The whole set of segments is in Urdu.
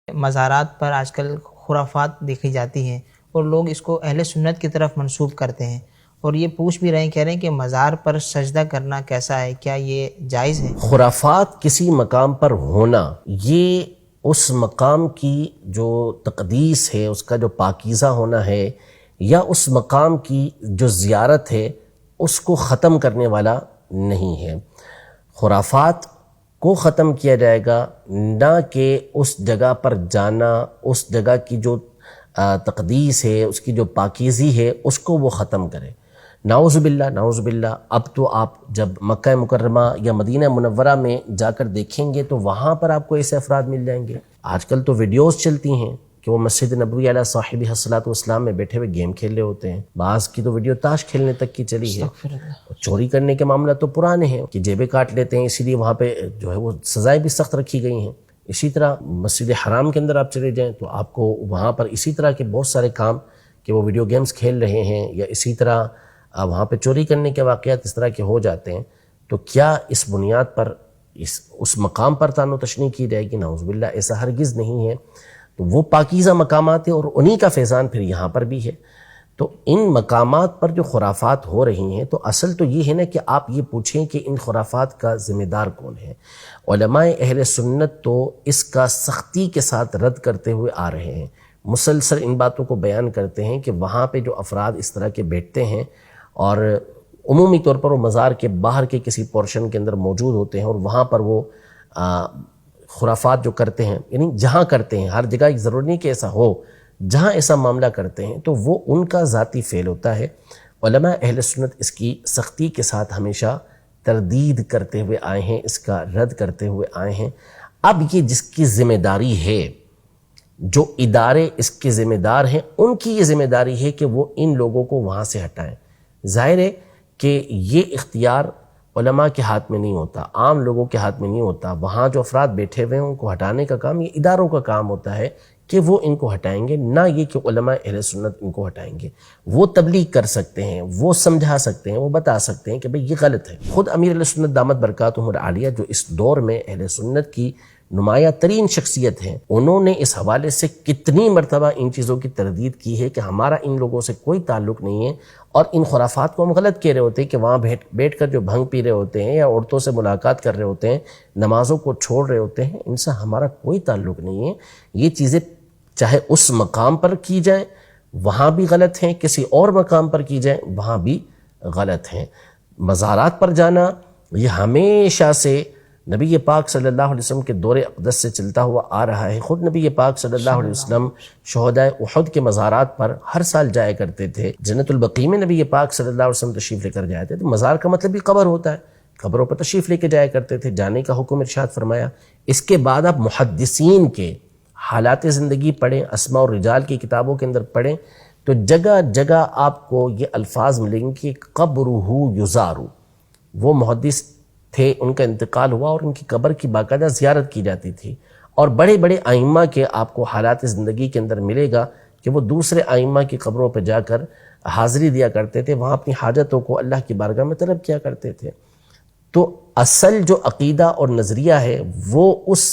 مزارات پر آج کل خرافات دیکھی جاتی ہیں اور لوگ اس کو اہل سنت کی طرف منسوب کرتے ہیں، اور یہ پوچھ بھی رہے ہیں، کہہ رہے ہیں کہ مزار پر سجدہ کرنا کیسا ہے، کیا یہ جائز ہے؟ خرافات کسی مقام پر ہونا، یہ اس مقام کی جو تقدیس ہے، اس کا جو پاکیزہ ہونا ہے، یا اس مقام کی جو زیارت ہے، اس کو ختم کرنے والا نہیں ہے۔ خرافات کو ختم کیا جائے گا، نہ کہ اس جگہ پر جانا، اس جگہ کی جو تقدیس ہے، اس کی جو پاکیزی ہے، اس کو وہ ختم کرے۔ نعوذ باللہ نعوذ باللہ۔ اب تو آپ جب مکہ مکرمہ یا مدینہ منورہ میں جا کر دیکھیں گے تو وہاں پر آپ کو ایسے افراد مل جائیں گے۔ آج کل تو ویڈیوز چلتی ہیں کہ وہ مسجد نبوی علیہ صاحبہ الصلاۃ والسلام میں بیٹھے ہوئے گیم کھیل رہے ہوتے ہیں، بعض کی تو ویڈیو تاش کھیلنے تک کی چلی ہے۔ چوری کرنے کے معاملہ تو پرانے ہیں کہ جیبیں کاٹ لیتے ہیں، اسی لیے وہاں پہ جو ہے وہ سزائیں بھی سخت رکھی گئی ہیں۔ اسی طرح مسجد حرام کے اندر آپ چلے جائیں تو آپ کو وہاں پر اسی طرح کے بہت سارے کام کہ وہ ویڈیو گیمز کھیل رہے ہیں، یا اسی طرح وہاں پہ چوری کرنے کے واقعات اس طرح کے ہو جاتے ہیں۔ تو کیا اس بنیاد پر اس مقام پر طعن و تشنیع کی جائے گی؟ نعوذ باللہ، ایسا ہرگز نہیں ہے۔ تو وہ پاکیزہ مقامات ہیں اور انہی کا فیضان پھر یہاں پر بھی ہے۔ تو ان مقامات پر جو خرافات ہو رہی ہیں، تو اصل تو یہ ہے نا کہ آپ یہ پوچھیں کہ ان خرافات کا ذمہ دار کون ہے۔ علماء اہل سنت تو اس کا سختی کے ساتھ رد کرتے ہوئے آ رہے ہیں، مسلسل ان باتوں کو بیان کرتے ہیں کہ وہاں پہ جو افراد اس طرح کے بیٹھتے ہیں اور عمومی طور پر وہ مزار کے باہر کے کسی پورشن کے اندر موجود ہوتے ہیں، اور وہاں پر وہ خرافات جو کرتے ہیں، یعنی جہاں کرتے ہیں، ہر جگہ ایک ضروری نہیں کہ ایسا ہو، جہاں ایسا معاملہ کرتے ہیں تو وہ ان کا ذاتی فعل ہوتا ہے۔ علماء اہل سنت اس کی سختی کے ساتھ ہمیشہ تردید کرتے ہوئے آئے ہیں، اس کا رد کرتے ہوئے آئے ہیں۔ اب یہ جس کی ذمہ داری ہے، جو ادارے اس کے ذمہ دار ہیں، ان کی یہ ذمہ داری ہے کہ وہ ان لوگوں کو وہاں سے ہٹائیں۔ ظاہر ہے کہ یہ اختیار علماء کے ہاتھ میں نہیں ہوتا، عام لوگوں کے ہاتھ میں نہیں ہوتا۔ وہاں جو افراد بیٹھے ہوئے ہیں ان کو ہٹانے کا کام یہ اداروں کا کام ہوتا ہے کہ وہ ان کو ہٹائیں گے، نہ یہ کہ علماء اہل سنت ان کو ہٹائیں گے۔ وہ تبلیغ کر سکتے ہیں، وہ سمجھا سکتے ہیں، وہ بتا سکتے ہیں کہ بھئی یہ غلط ہے۔ خود امیر اہل سنت دامت برکاتہم العالیہ جو اس دور میں اہل سنت کی نمایاں ترین شخصیت ہیں، انہوں نے اس حوالے سے کتنی مرتبہ ان چیزوں کی تردید کی ہے کہ ہمارا ان لوگوں سے کوئی تعلق نہیں ہے، اور ان خرافات کو ہم غلط کہہ رہے ہوتے ہیں کہ وہاں بیٹھ کر جو بھنگ پی رہے ہوتے ہیں یا عورتوں سے ملاقات کر رہے ہوتے ہیں، نمازوں کو چھوڑ رہے ہوتے ہیں، ان سے ہمارا کوئی تعلق نہیں ہے۔ یہ چیزیں چاہے اس مقام پر کی جائیں وہاں بھی غلط ہیں، کسی اور مقام پر کی جائیں وہاں بھی غلط ہیں۔ مزارات پر جانا یہ ہمیشہ سے نبی پاک صلی اللہ علیہ وسلم کے دور اقدس سے چلتا ہوا آ رہا ہے۔ خود نبی پاک صلی اللہ علیہ وسلم شہدائے احد کے مزارات پر ہر سال جایا کرتے تھے۔ جنت البقیع میں نبی پاک صلی اللہ علیہ وسلم تشریف لے کر جاتے تھے۔ مزار کا مطلب بھی قبر ہوتا ہے، قبروں پر تشریف لے کے جایا کرتے تھے، جانے کا حکم ارشاد فرمایا۔ اس کے بعد آپ محدثین کے حالات زندگی پڑھیں، اسماء اور رجال کی کتابوں کے اندر پڑھیں تو جگہ جگہ آپ کو یہ الفاظ ملیں گے کہ قبرہ یزار۔ وہ محدث تھے، ان کا انتقال ہوا اور ان کی قبر کی باقاعدہ زیارت کی جاتی تھی، اور بڑے بڑے ائمہ کے آپ کو حالات زندگی کے اندر ملے گا کہ وہ دوسرے ائمہ کی قبروں پہ جا کر حاضری دیا کرتے تھے، وہاں اپنی حاجتوں کو اللہ کی بارگاہ میں طلب کیا کرتے تھے۔ تو اصل جو عقیدہ اور نظریہ ہے وہ اس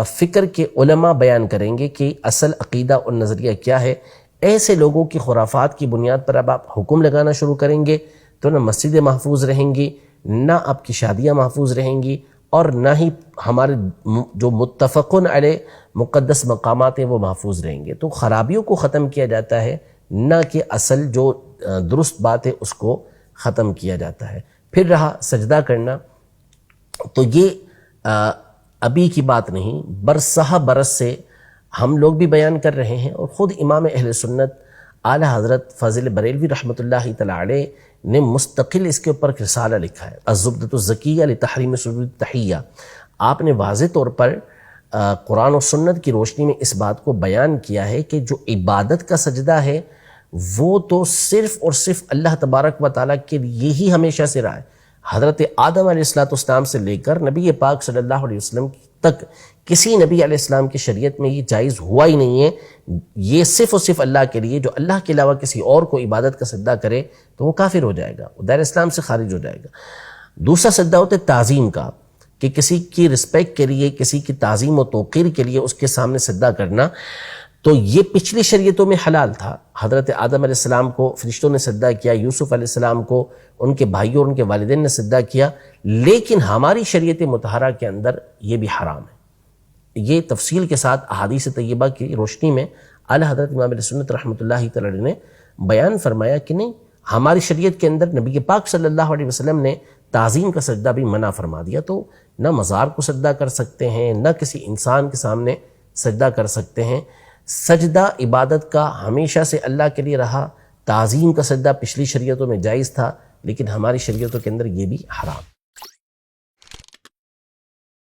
فکر کے علماء بیان کریں گے کہ اصل عقیدہ اور نظریہ کیا ہے۔ ایسے لوگوں کی خرافات کی بنیاد پر اب آپ حکم لگانا شروع کریں گے تو نہ مسجدیں محفوظ رہیں گی، نہ آپ کی شادیاں محفوظ رہیں گی، اور نہ ہی ہمارے جو متفقن علیہ مقدس مقامات ہیں وہ محفوظ رہیں گے۔ تو خرابیوں کو ختم کیا جاتا ہے، نہ کہ اصل جو درست بات ہے اس کو ختم کیا جاتا ہے۔ پھر رہا سجدہ کرنا، تو یہ ابھی کی بات نہیں، برسہ برس سے ہم لوگ بھی بیان کر رہے ہیں، اور خود امام اہل سنت اعلیٰ حضرت فاضل بریلوی رحمۃ اللہ تعالی علیہ نے مستقل اس کے اوپر رسالہ لکھا ہے، الزبدۃ الزکیہ لتحریم سجود التحیہ۔ آپ نے واضح طور پر قرآن و سنت کی روشنی میں اس بات کو بیان کیا ہے کہ جو عبادت کا سجدہ ہے وہ تو صرف اور صرف اللہ تبارک و تعالیٰ کے لیے ہی ہمیشہ سے رہا ہے۔ حضرت آدم علیہ السلام سے لے کر نبی پاک صلی اللہ علیہ وسلم تک کسی نبی علیہ السلام کی شریعت میں یہ جائز ہوا ہی نہیں ہے۔ یہ صرف اور صرف اللہ کے لیے، جو اللہ کے علاوہ کسی اور کو عبادت کا سجدہ کرے تو وہ کافر ہو جائے گا، وہ دائرہ اسلام سے خارج ہو جائے گا۔ دوسرا سجدہ ہوتا ہے تعظیم کا، کہ کسی کی رسپیکٹ کے لیے، کسی کی تعظیم و توقیر کے لیے اس کے سامنے سجدہ کرنا، تو یہ پچھلی شریعتوں میں حلال تھا۔ حضرت آدم علیہ السلام کو فرشتوں نے سجدہ کیا، یوسف علیہ السلام کو ان کے بھائیوں اور ان کے والدین نے سجدہ کیا، لیکن ہماری شریعت مطہرہ کے اندر یہ بھی حرام ہے۔ یہ تفصیل کے ساتھ احادیث طیبہ کی روشنی میں اعلیٰ حضرت امام اہل سنت رحمۃ اللہ تعالی نے بیان فرمایا کہ نہیں، ہماری شریعت کے اندر نبی پاک صلی اللہ علیہ وسلم نے تعظیم کا سجدہ بھی منع فرما دیا، تو نہ مزار کو سجدہ کر سکتے ہیں، نہ کسی انسان کے سامنے سجدہ کر سکتے ہیں۔ سجدہ عبادت کا ہمیشہ سے اللہ کے لیے رہا، تعظیم کا سجدہ پچھلی شریعتوں میں جائز تھا، لیکن ہماری شریعتوں کے اندر یہ بھی حرام۔